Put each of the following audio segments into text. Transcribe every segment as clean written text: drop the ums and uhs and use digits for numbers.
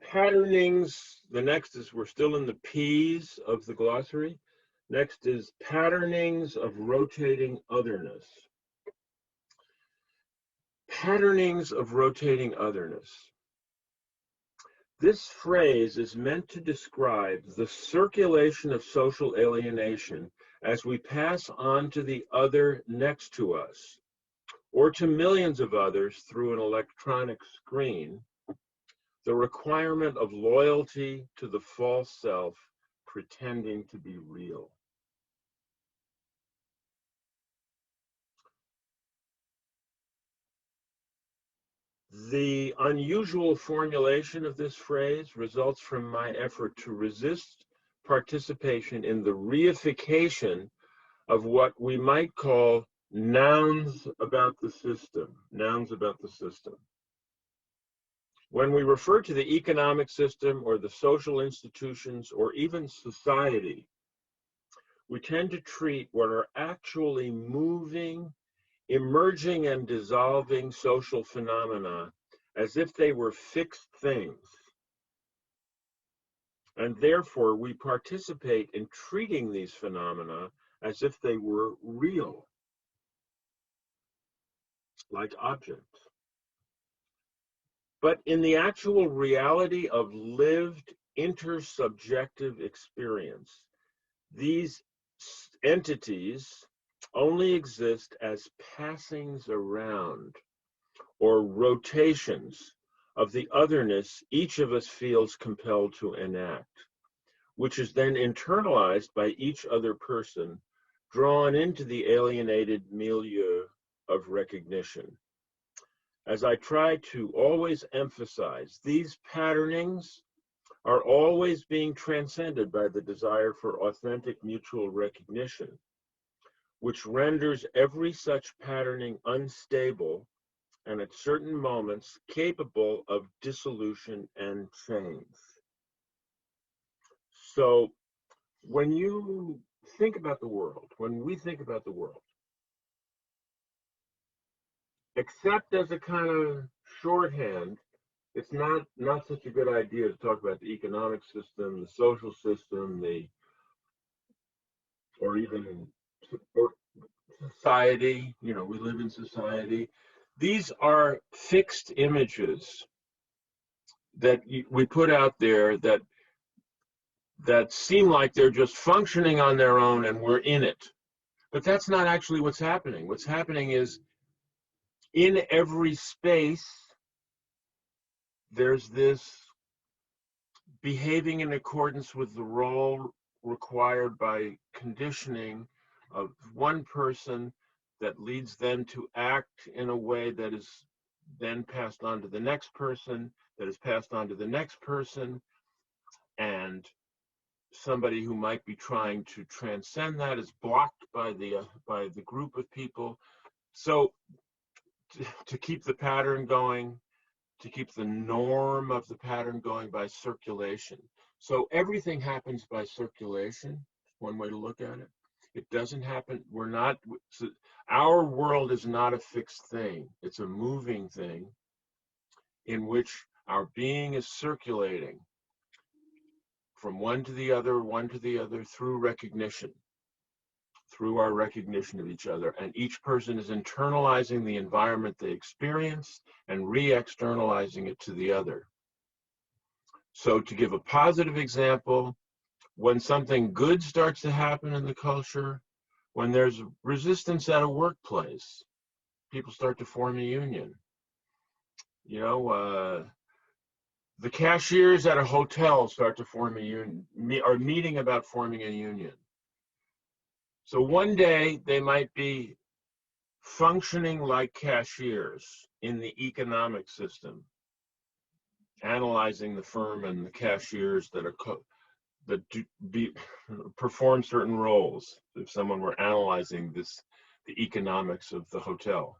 Patternings, the next is, we're still in the P's of the glossary. Next is patternings of rotating otherness. Patternings of rotating otherness. This phrase is meant to describe the circulation of social alienation as we pass on to the other next to us, or to millions of others through an electronic screen, the requirement of loyalty to the false self pretending to be real. The unusual formulation of this phrase results from my effort to resist participation in the reification of what we might call nouns about the system. Nouns about the system. When we refer to the economic system or the social institutions or even society, we tend to treat what are actually moving, emerging, and dissolving social phenomena as if they were fixed things. And therefore, we participate in treating these phenomena as if they were real, like objects. But in the actual reality of lived intersubjective experience, these entities only exist as passings around or rotations of the otherness each of us feels compelled to enact, which is then internalized by each other person, drawn into the alienated milieu of recognition. As I try to always emphasize, these patternings are always being transcended by the desire for authentic mutual recognition, which renders every such patterning unstable and at certain moments capable of dissolution and change. So when you think about the world, when we think about the world, except as a kind of shorthand, it's not such a good idea to talk about the economic system, the social system, or even society. You know, we live in society. These are fixed images that we put out there that seem like they're just functioning on their own and we're in it. But that's not actually what's happening. What's happening is, in every space, there's this behaving in accordance with the role required by conditioning of one person that leads them to act in a way that is then passed on to the next person, that is passed on to the next person, and somebody who might be trying to transcend that is blocked by the group of people. So to keep the pattern going, to keep the norm of the pattern going by circulation. So everything happens by circulation, one way to look at it. It doesn't happen, our world is not a fixed thing. It's a moving thing in which our being is circulating from one to the other through recognition, through our recognition of each other. And each person is internalizing the environment they experience and re-externalizing it to the other. So to give a positive example, when something good starts to happen in the culture, when there's resistance at a workplace, people start to form a union. You know, the cashiers at a hotel start to form a union, are meeting about forming a union. So one day they might be functioning like cashiers in the economic system, analyzing the firm and the cashiers that perform certain roles. If someone were analyzing the economics of the hotel,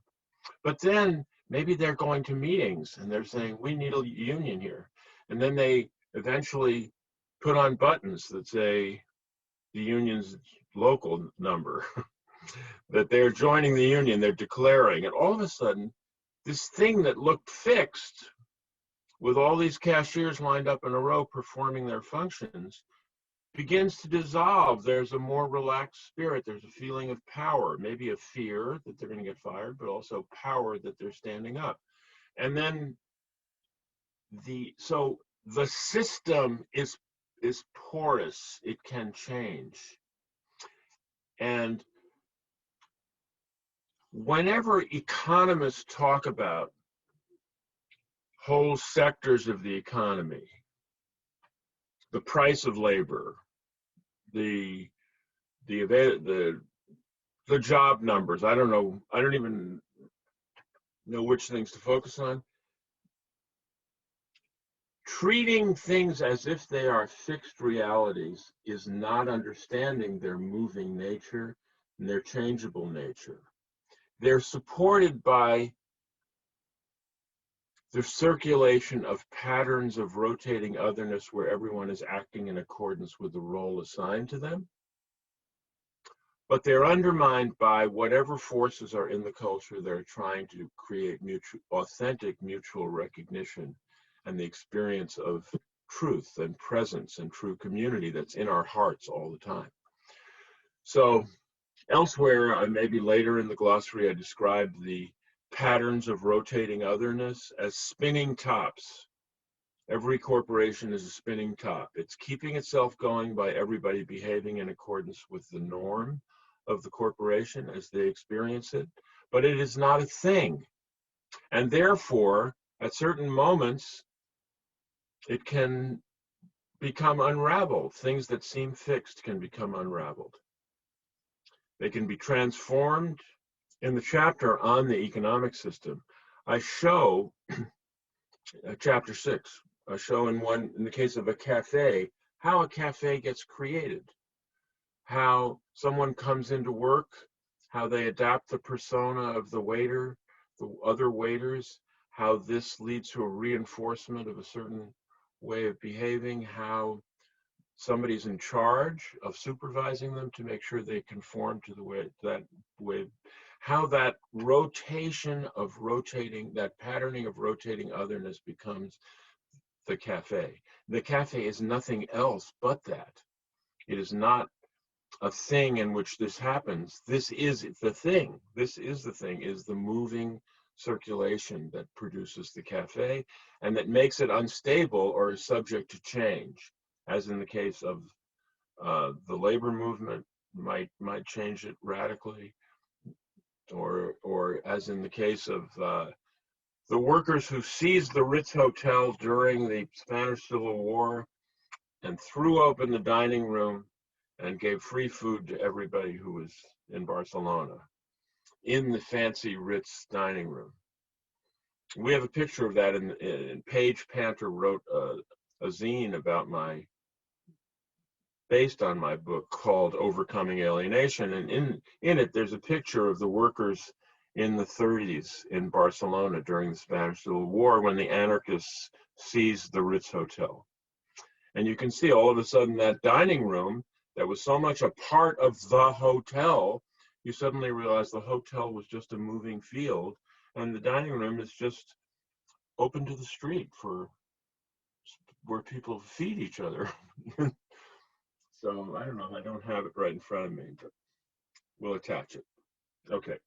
but then maybe they're going to meetings and they're saying, we need a union here, and then they eventually put on buttons that say the union's local number, that they're joining the union, they're declaring, and all of a sudden, this thing that looked fixed with all these cashiers lined up in a row performing their functions, begins to dissolve. There's a more relaxed spirit. There's a feeling of power, maybe a fear that they're going to get fired, but also power that they're standing up. And then the system is porous. It can change. And whenever economists talk about whole sectors of the economy, the price of labor, the job numbers, I don't even know which things to focus on. Treating things as if they are fixed realities is not understanding their moving nature and their changeable nature. They're supported by the circulation of patterns of rotating otherness where everyone is acting in accordance with the role assigned to them. But they're undermined by whatever forces are in the culture that are trying to create authentic mutual recognition and the experience of truth and presence and true community that's in our hearts all the time. So elsewhere, maybe later in the glossary, I described the patterns of rotating otherness as spinning tops. Every corporation is a spinning top. It's keeping itself going by everybody behaving in accordance with the norm of the corporation as they experience it, but it is not a thing. And therefore, at certain moments, it can become unraveled. Things that seem fixed can become unraveled. They can be transformed. In the chapter on the economic system, I show, chapter 6, I show in the case of a cafe, how a cafe gets created, how someone comes into work, how they adapt the persona of the waiter, the other waiters, how this leads to a reinforcement of a certain way of behaving, how somebody's in charge of supervising them to make sure they conform to that way, how that patterning of rotating otherness becomes the cafe. The cafe is nothing else but that. It is not a thing in which this happens. This is the thing. This is the thing, is the moving circulation that produces the cafe and that makes it unstable or is subject to change, as in the case of the labor movement might change it radically, or as in the case of the workers who seized the Ritz Hotel during the Spanish Civil War and threw open the dining room and gave free food to everybody who was in Barcelona in the fancy Ritz dining room. We have a picture of that in Paige Panter wrote a zine about based on my book called Overcoming Alienation, and in it there's a picture of the workers in the 30s in Barcelona during the Spanish Civil War when the anarchists seized the Ritz Hotel. And you can see all of a sudden that dining room that was so much a part of the hotel, you suddenly realize the hotel was just a moving field and the dining room is just open to the street for where people feed each other. So I don't know, I don't have it right in front of me, but we'll attach it. Okay.